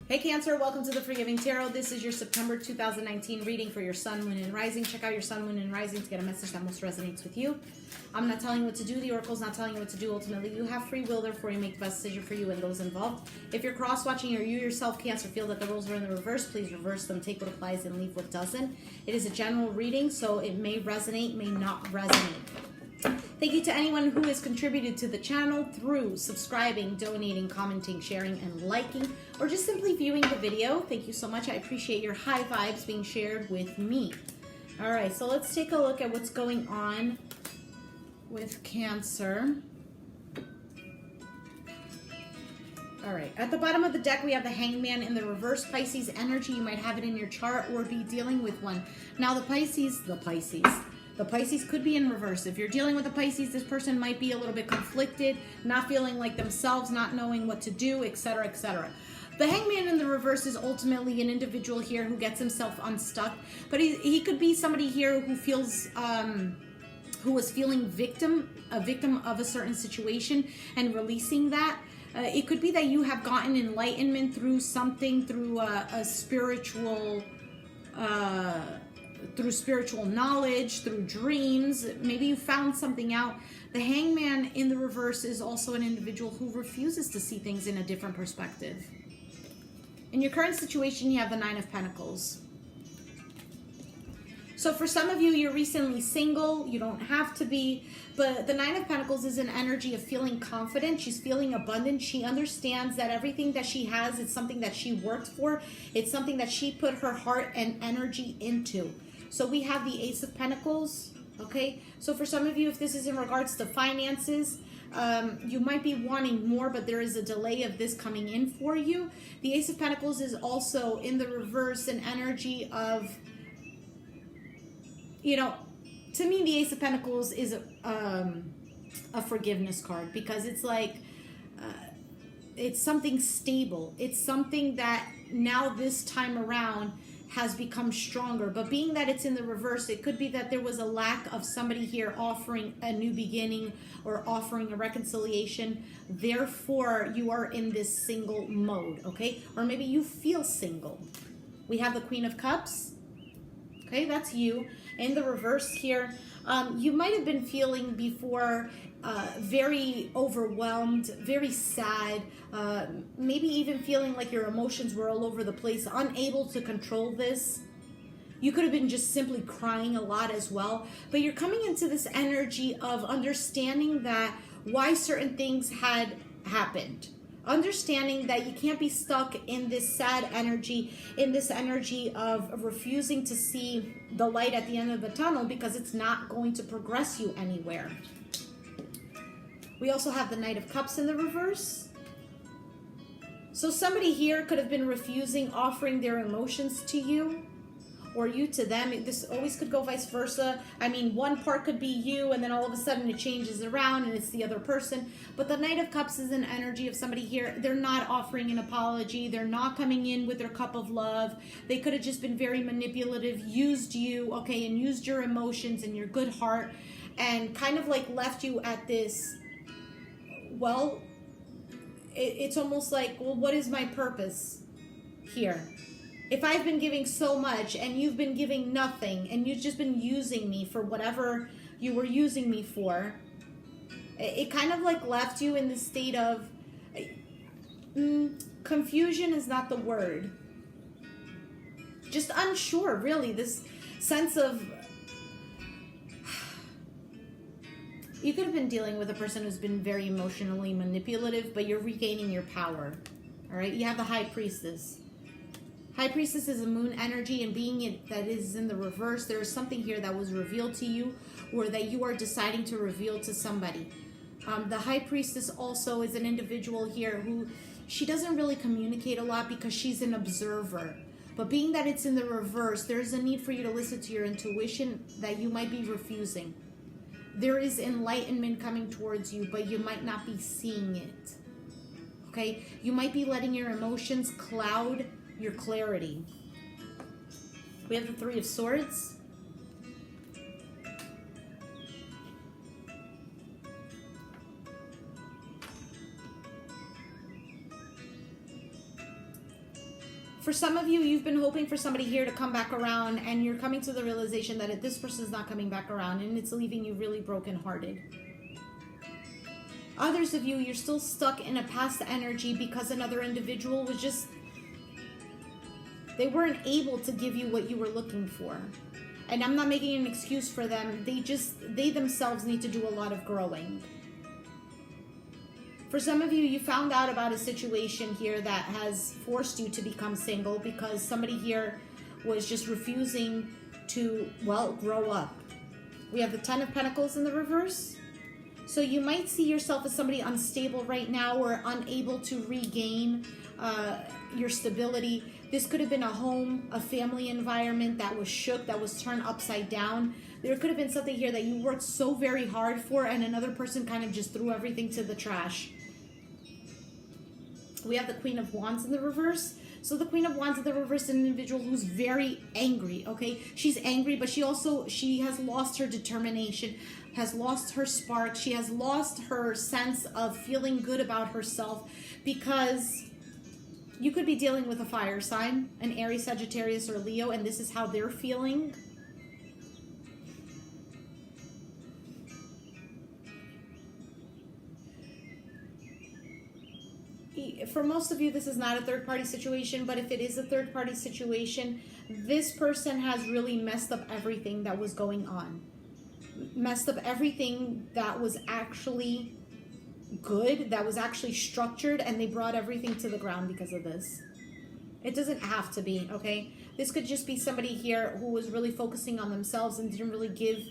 Hey Cancer, welcome to the Forgiving Tarot. This is your September 2019 reading for your Sun, Moon, and Rising. Check out your Sun, Moon, and Rising to get a message that most resonates with you. I'm not telling you what to do. The Oracle's not telling you what to do. Ultimately, you have free will, therefore you make the best decision for you and those involved. If you're cross-watching or you yourself, Cancer, feel that the rules are in the reverse, please reverse them. Take what applies and leave what doesn't. It is a general reading, so it may resonate, may not resonate. Thank you to anyone who has contributed to the channel through subscribing, donating, commenting, sharing, and liking, or just simply viewing the video. Thank you so much. I appreciate your high vibes being shared with me. All right, so let's take a look at what's going on with Cancer. All right, at the bottom of the deck, we have the Hangman in the reverse. Pisces energy. You might have it in your chart or be dealing with one. Now, the Pisces could be in reverse. If you're dealing with a Pisces, this person might be a little bit conflicted, not feeling like themselves, not knowing what to do, etc., etc. The Hangman in the reverse is ultimately an individual here who gets himself unstuck, but he could be somebody here who feels, who was feeling a victim of a certain situation and releasing that. It could be that you have gotten enlightenment through something, through a spiritual, through spiritual knowledge, through dreams. Maybe you found something out. The Hangman in the reverse is also an individual who refuses to see things in a different perspective. In your current situation, you have the Nine of Pentacles. So for some of you, you're recently single. You don't have to be, but the Nine of Pentacles is an energy of feeling confident. She's feeling abundant. She understands that everything that she has is something that she worked for. It's something that she put her heart and energy into. So we have the Ace of Pentacles, okay? So for some of you, if this is in regards to finances, you might be wanting more, but there is a delay of this coming in for you. The Ace of Pentacles is also in the reverse an energy of, you know, to me, the Ace of Pentacles is a forgiveness card, because it's like, it's something stable. It's something that now this time around has become stronger. But being that it's in the reverse, it could be that there was a lack of somebody here offering a new beginning or offering a reconciliation. Therefore, you are in this single mode, okay? Or maybe you feel single. We have the Queen of Cups. Okay, that's you. In the reverse here, you might have been feeling before very overwhelmed, very sad, maybe even feeling like your emotions were all over the place, unable to control this. You could have been just simply crying a lot as well. But you're coming into this energy of understanding that why certain things had happened. Understanding that you can't be stuck in this sad energy, in this energy of refusing to see the light at the end of the tunnel, because it's not going to progress you anywhere. We also have the Knight of Cups in the reverse. So somebody here could have been refusing offering their emotions to you, or you to them. This always could go vice versa. I mean, one part could be you, and then all of a sudden it changes around and it's the other person. But the Knight of Cups is an energy of somebody here. They're not offering an apology. They're not coming in with their cup of love. They could have just been very manipulative, used you, okay, and used your emotions and your good heart, and kind of like left you at this, well, it's almost like, well, what is my purpose here? If I've been giving so much and you've been giving nothing, and you've just been using me for whatever you were using me for, it kind of like left you in this state of confusion is not the word. Just unsure, really. This sense of, you could have been dealing with a person who's been very emotionally manipulative, but you're regaining your power. All right, you have the High Priestess. High Priestess is a moon energy, and being it that is in the reverse, there is something here that was revealed to you, or that you are deciding to reveal to somebody. The High Priestess also is an individual here who, she doesn't really communicate a lot because she's an observer. But being that it's in the reverse, there's a need for you to listen to your intuition that you might be refusing. There is enlightenment coming towards you, but you might not be seeing it. Okay? You might be letting your emotions cloud your clarity. We have the Three of Swords. For some of you, you've been hoping for somebody here to come back around, and you're coming to the realization that this person is not coming back around, and it's leaving you really brokenhearted. Others of you, you're still stuck in a past energy because another individual was just, they weren't able to give you what you were looking for. And I'm not making an excuse for them. They themselves need to do a lot of growing. For some of you, you found out about a situation here that has forced you to become single because somebody here was just refusing to, well, grow up. We have the Ten of Pentacles in the reverse. So you might see yourself as somebody unstable right now or unable to regain your stability. This could have been a home, a family environment that was shook, that was turned upside down. There could have been something here that you worked so very hard for and another person kind of just threw everything to the trash. We have the Queen of Wands in the reverse. So the Queen of Wands in the reverse is an individual who's very angry, okay? She's angry, but she has lost her determination, has lost her spark. She has lost her sense of feeling good about herself because you could be dealing with a fire sign, an Aries, Sagittarius, or Leo, and this is how they're feeling. For most of you, this is not a third-party situation, but if it is a third-party situation, this person has really messed up everything that was going on. Messed up everything that was actually good, that was actually structured, and they brought everything to the ground because of this. It doesn't have to be, okay? This could just be somebody here who was really focusing on themselves and didn't really give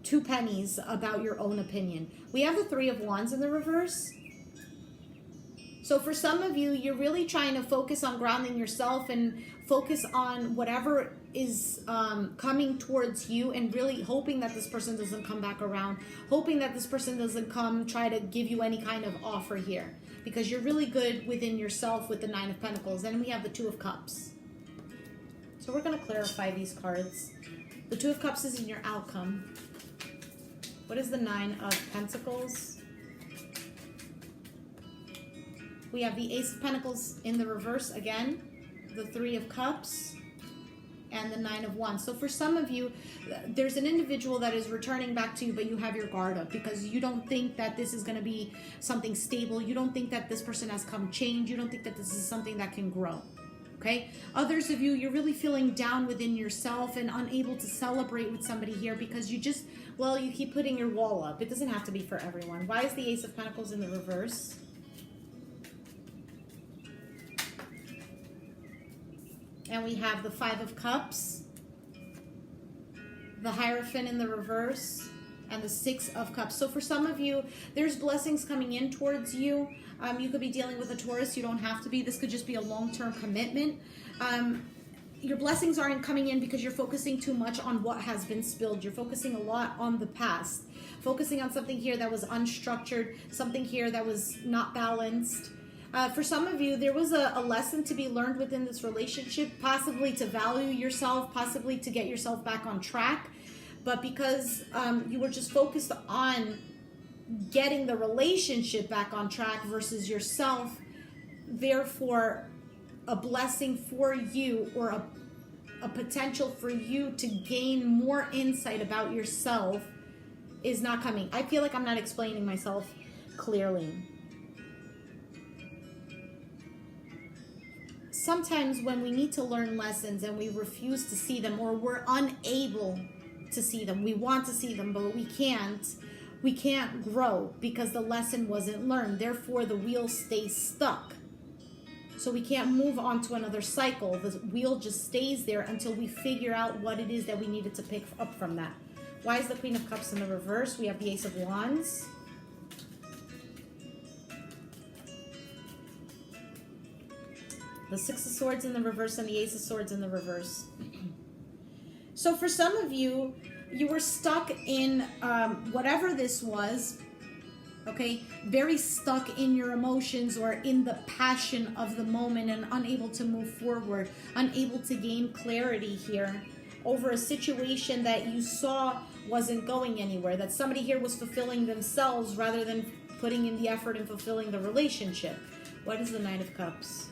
two pennies about your own opinion. We have the Three of Wands in the reverse. So for some of you, you're really trying to focus on grounding yourself and focus on whatever is coming towards you and really hoping that this person doesn't come back around, hoping that this person doesn't come try to give you any kind of offer here because you're really good within yourself with the Nine of Pentacles. Then we have the Two of Cups. So we're going to clarify these cards. The Two of Cups is in your outcome. What is the Nine of Pentacles? We have the Ace of Pentacles in the reverse again, the Three of Cups, and the Nine of Wands. So for some of you, there's an individual that is returning back to you, but you have your guard up because you don't think that this is going to be something stable. You don't think that this person has come change. You don't think that this is something that can grow. Okay? Others of you, you're really feeling down within yourself and unable to celebrate with somebody here because you just, well, you keep putting your wall up. It doesn't have to be for everyone. Why is the Ace of Pentacles in the reverse? And we have the Five of Cups, the Hierophant in the reverse, and the Six of Cups. So for some of you, there's blessings coming in towards you. You could be dealing with a Taurus. You don't have to be. This could just be a long-term commitment. Your blessings aren't coming in because you're focusing too much on what has been spilled. You're focusing a lot on the past. Focusing on something here that was unstructured, something here that was not balanced. For some of you, there was a lesson to be learned within this relationship, possibly to value yourself, possibly to get yourself back on track. But because you were just focused on getting the relationship back on track versus yourself, therefore, a blessing for you or a potential for you to gain more insight about yourself is not coming. I feel like I'm not explaining myself clearly. Sometimes when we need to learn lessons and we refuse to see them or we're unable to see them, we want to see them, but we can't grow because the lesson wasn't learned. Therefore, the wheel stays stuck. So we can't move on to another cycle. The wheel just stays there until we figure out what it is that we needed to pick up from that. Why is the Queen of Cups in the reverse? We have the Ace of Wands. The Six of Swords in the reverse and the Ace of Swords in the reverse. So for some of you, you were stuck in whatever this was, okay? Very stuck in your emotions or in the passion of the moment and unable to move forward, unable to gain clarity here over a situation that you saw wasn't going anywhere, that somebody here was fulfilling themselves rather than putting in the effort and fulfilling the relationship. What is the Knight of Cups?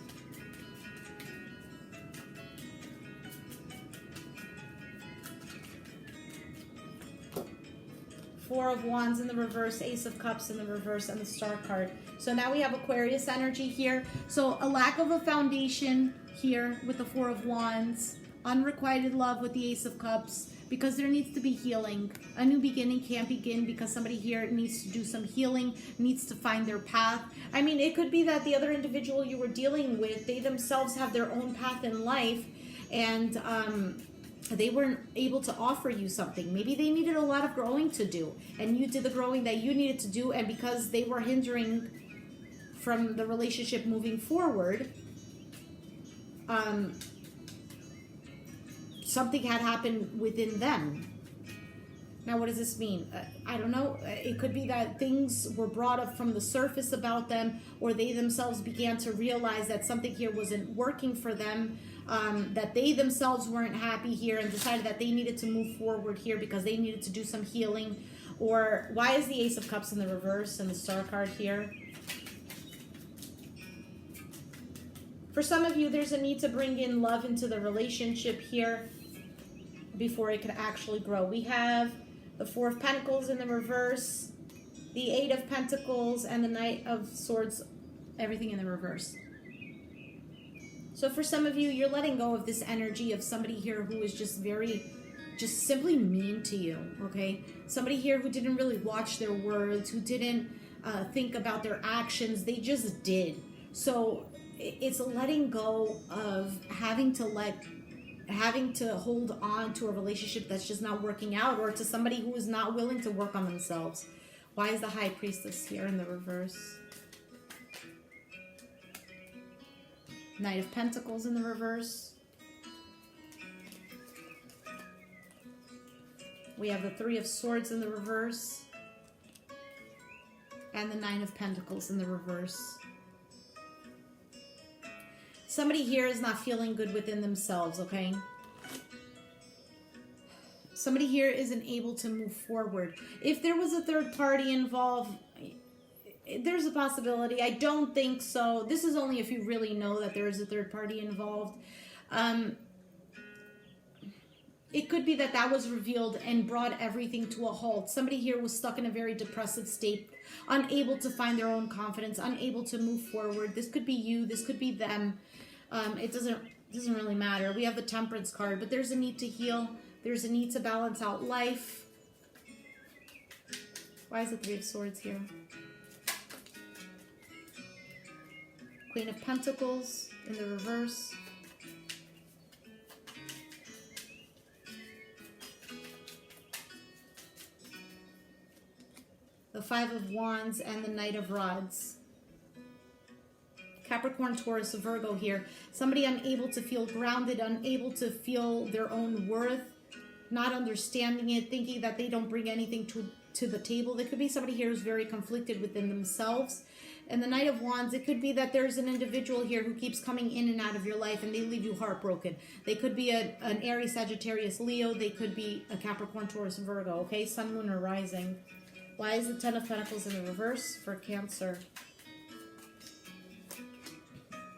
Four of Wands in the reverse, Ace of Cups in the reverse, and the Star card. So now we have Aquarius energy here. So a lack of a foundation here with the Four of Wands, unrequited love with the Ace of Cups, because there needs to be healing. A new beginning can't begin because somebody here needs to do some healing, needs to find their path. I mean, it could be that the other individual you were dealing with, they themselves have their own path in life, and they weren't able to offer you something. Maybe they needed a lot of growing to do, and you did the growing that you needed to do, and because they were hindering from the relationship moving forward, something had happened within them. Now, what does this mean? I don't know. It could be that things were brought up from the surface about them, or they themselves began to realize that something here wasn't working for them, that they themselves weren't happy here and decided that they needed to move forward here because they needed to do some healing. Or why is the Ace of Cups in the reverse and the Star card here? For some of you, there's a need to bring in love into the relationship here before it could actually grow. We have the Four of Pentacles in the reverse, the Eight of Pentacles, and the Knight of Swords, everything in the reverse. So for some of you, you're letting go of this energy of somebody here who is just simply mean to you, okay? Somebody here who didn't really watch their words, who didn't think about their actions, they just did. So it's a letting go of having to hold on to a relationship that's just not working out, or to somebody who is not willing to work on themselves. Why is the High Priestess here in the reverse? Knight of Pentacles in the reverse. We have the Three of Swords in the reverse. And the Nine of Pentacles in the reverse. Somebody here is not feeling good within themselves, okay? Somebody here isn't able to move forward. If there was a third party involved, there's a possibility. I don't think so. This is only if you really know that there is a third party involved. It could be that that was revealed and brought everything to a halt. Somebody here was stuck in a very depressive state, unable to find their own confidence, unable to move forward. This could be you. This could be them. It doesn't really matter. We have the Temperance card, but there's a need to heal. There's a need to balance out life. Why is the Three of Swords here? Queen of Pentacles in the reverse. The Five of Wands and the Knight of Rods. Capricorn, Taurus, Virgo here. Somebody unable to feel grounded, unable to feel their own worth, not understanding it, thinking that they don't bring anything to the table. There could be somebody here who's very conflicted within themselves. And the Knight of Wands, it could be that there's an individual here who keeps coming in and out of your life and they leave you heartbroken. They could be an Aries, Sagittarius, Leo. They could be a Capricorn, Taurus, Virgo. Okay, Sun, Moon, or Rising. Why is the Ten of Pentacles in the reverse for Cancer?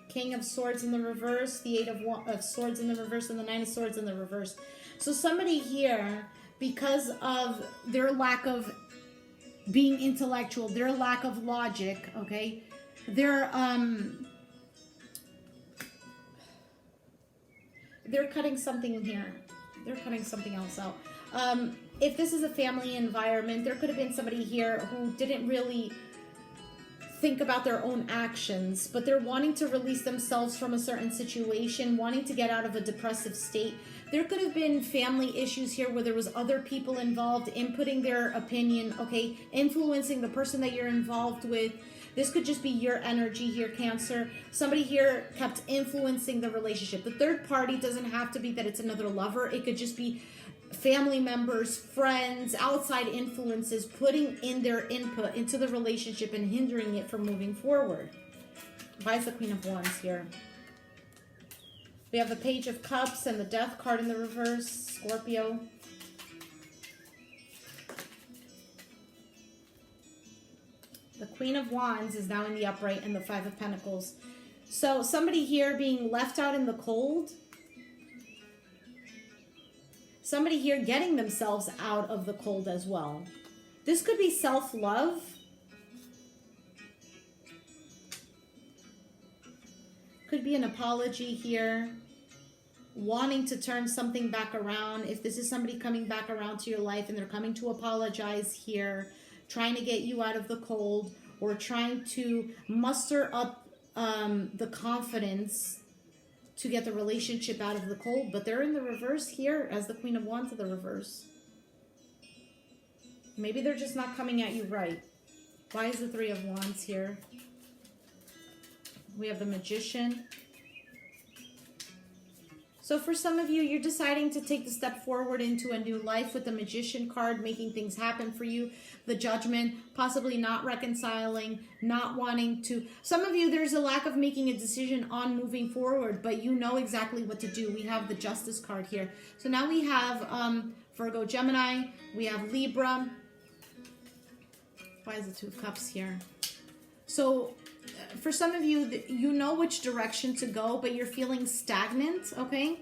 King of Swords in the reverse, the Eight of Swords in the reverse, and the Nine of Swords in the reverse. So somebody here, because of their lack of being intellectual, their lack of logic, okay, they're cutting something in here. They're cutting something else out. If this is a family environment, there could have been somebody here who didn't really think about their own actions, but they're wanting to release themselves from a certain situation, wanting to get out of a depressive state. There could have been family issues here where there was other people involved, inputting their opinion, okay, influencing the person that you're involved with. This could just be your energy here, Cancer. Somebody here kept influencing the relationship. The third party doesn't have to be that it's another lover. It could just be family members, friends, outside influences putting in their input into the relationship and hindering it from moving forward. Why is the Queen of Wands here? We have the Page of Cups and the Death card in the reverse, Scorpio. The Queen of Wands is now in the upright and the Five of Pentacles. So somebody here being left out in the cold. Somebody here getting themselves out of the cold as well. This could be self-love. Could be an apology here. Wanting to turn something back around. If this is somebody coming back around to your life and they're coming to apologize here, trying to get you out of the cold, or trying to muster up the confidence to get the relationship out of the cold, but they're in the reverse here as the Queen of Wands in the reverse. Maybe they're just not coming at you right. Why is the Three of Wands here? We have the Magician. So for some of you, you're deciding to take the step forward into a new life with the Magician card, making things happen for you. The Judgment, possibly not reconciling, not wanting to. Some of you, there's a lack of making a decision on moving forward, but you know exactly what to do. We have the Justice card here. So now we have Virgo, Gemini. We have Libra. Why is the Two of Cups here? So for some of you, you know which direction to go, but you're feeling stagnant, okay?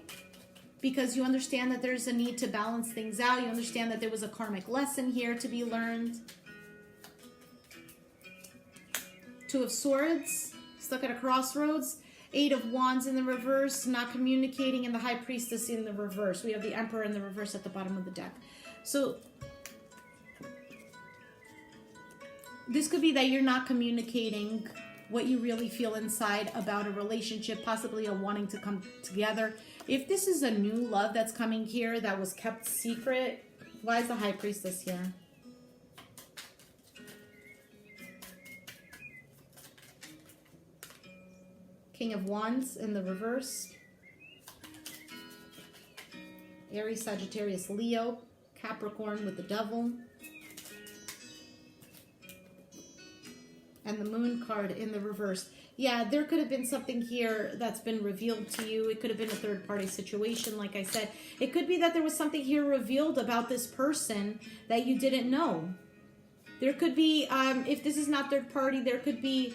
Because you understand that there's a need to balance things out. You understand that there was a karmic lesson here to be learned. Two of Swords, stuck at a crossroads. Eight of Wands in the reverse, not communicating, and the High Priestess in the reverse. We have the Emperor in the reverse at the bottom of the deck. So this could be that you're not communicating what you really feel inside about a relationship, possibly a wanting to come together. If this is a new love that's coming here that was kept secret, why is the High Priestess here? King of Wands in the reverse. Aries, Sagittarius, Leo, Capricorn with the Devil. And the Moon card in the reverse. Yeah, there could have been something here that's been revealed to you. It could have been a third-party situation, like I said. It could be that there was something here revealed about this person that you didn't know. There could be, if this is not third-party, there could be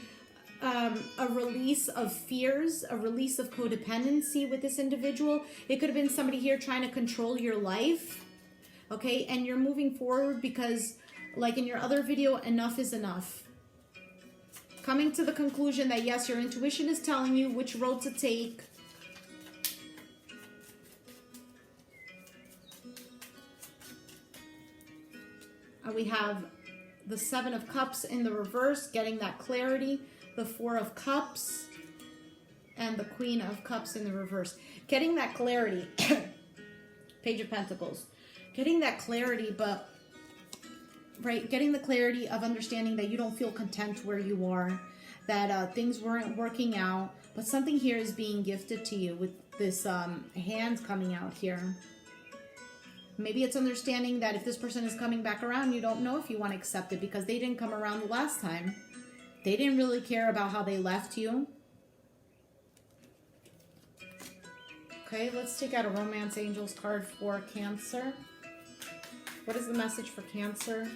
a release of fears, a release of codependency with this individual. It could have been somebody here trying to control your life, okay? And you're moving forward because, like in your other video, enough is enough. Coming to the conclusion that, yes, your intuition is telling you which road to take. We have the Seven of Cups in the reverse, getting that clarity. The Four of Cups and the Queen of Cups in the reverse. Getting that clarity. Page of Pentacles. Getting that clarity, but right, getting the clarity of understanding that you don't feel content where you are, that things weren't working out, but something here is being gifted to you with this hand coming out here. Maybe it's understanding that if this person is coming back around, you don't know if you want to accept it because they didn't come around the last time. They didn't really care about how they left you. Okay, let's take out a Romance Angels card for Cancer. What is the message for Cancer?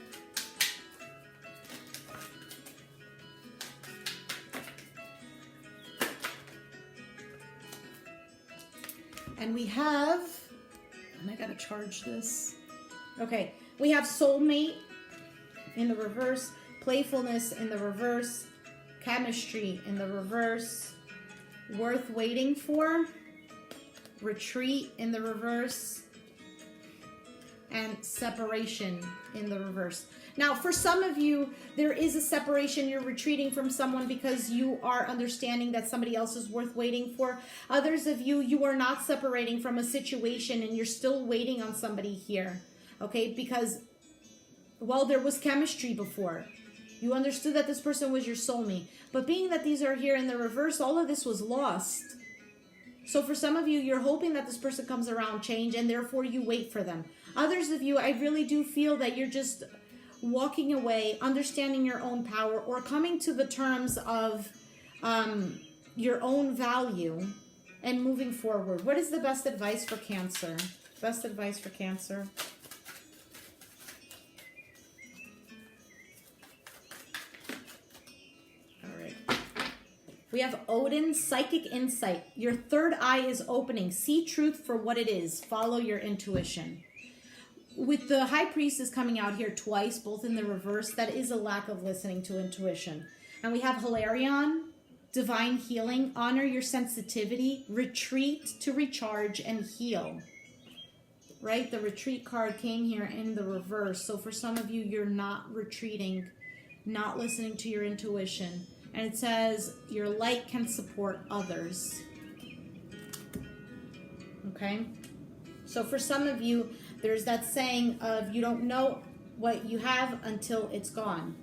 And we have, and I gotta charge this. Okay, we have Soulmate in the reverse, Playfulness in the reverse, Chemistry in the reverse, Worth Waiting For, Retreat in the reverse, and Separation in the reverse. Now, for some of you, there is a separation. You're retreating from someone because you are understanding that somebody else is worth waiting for. Others of you, you are not separating from a situation and you're still waiting on somebody here, okay? Because, well, there was chemistry before. You understood that this person was your soulmate. But being that these are here in the reverse, all of this was lost. So for some of you, you're hoping that this person comes around, change, and therefore you wait for them. Others of you, I really do feel that you're just walking away, understanding your own power, or coming to the terms of your own value and moving forward. What is the best advice for Cancer? Best advice for Cancer. We have Odin, Psychic Insight. Your third eye is opening. See truth for what it is. Follow your intuition. with the High Priestess coming out here twice, both in the reverse, that is a lack of listening to intuition. And we have Hilarion, divine healing, honor your sensitivity, retreat to recharge and heal. Right? The retreat card came here in the reverse. So for some of you, you're not retreating, not listening to your intuition. And it says your light can support others. Okay? So for some of you, there's that saying of you don't know what you have until it's gone.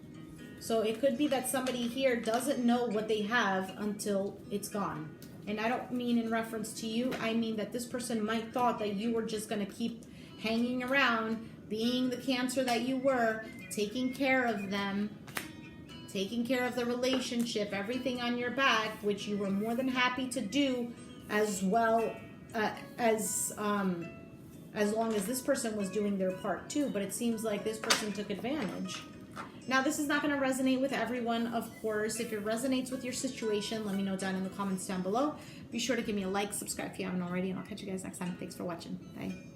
So it could be that somebody here doesn't know what they have until it's gone. And I don't mean in reference to you. I mean that this person might thought that you were just going to keep hanging around, being the Cancer that you were, taking care of them, taking care of the relationship, everything on your back, which you were more than happy to do, as well as long as this person was doing their part too. But it seems like this person took advantage. Now, this is not going to resonate with everyone, of course. If it resonates with your situation, let me know down in the comments down below. Be sure to give me a like, subscribe if you haven't already, and I'll catch you guys next time. Thanks for watching. Bye.